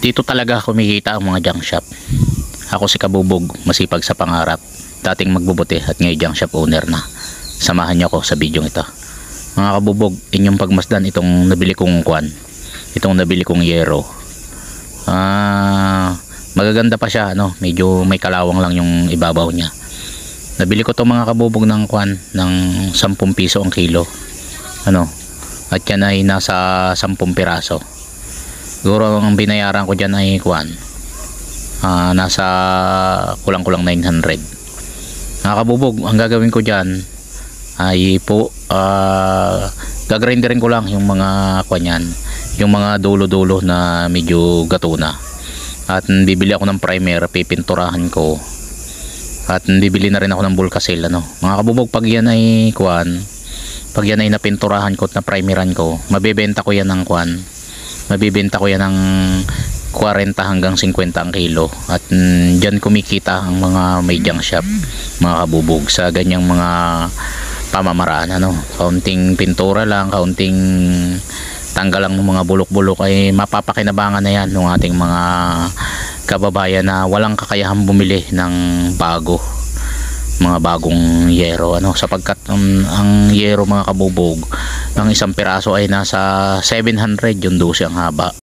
Dito talaga kumikita ang mga junk shop. Ako si Kabubog, masipag sa pangarap, dating magbubuti at ngayon junk shop owner na. Samahan niyo ako sa video ito. Mga Kabubog, inyong pagmasdan itong nabili kong kwan, itong nabili kong yero. Magaganda pa siya, medyo may kalawang lang yung ibabaw niya. Nabili ko to mga Kabubog ng kwan ng 10 piso ang kilo. At yan ay nasa 10 piraso. Siguro ang binayaran ko dyan ay kwan, nasa kulang-kulang 900. Mga Kabubog, ang gagawin ko dyan ay gagrinderin ko lang yung mga kwan yan, yung mga dulo-dulo na medyo gato na. At bibili ako ng primer, pipinturahan ko. At bibili na rin ako ng bulkasil. Mga Kabubog, pag yan ay kwan, pag yan ay napinturahan ko at na primeran ko, mabibenta ko yan ng kwan, mabibenta ko yan ng 40 hanggang 50 ang kilo. At dyan kumikita ang mga may junk shop, mga Kabubog, sa ganyang mga pamamaraan. Kaunting pintura lang, kaunting tanggal lang ng mga bulok-bulok ay mapapakinabangan na yan ng ating mga kababayan na walang kakayahan bumili ng mga bagong yero, sapagkat ang yero mga Kabubog ng isang piraso ay nasa 700 yung 12 ang haba.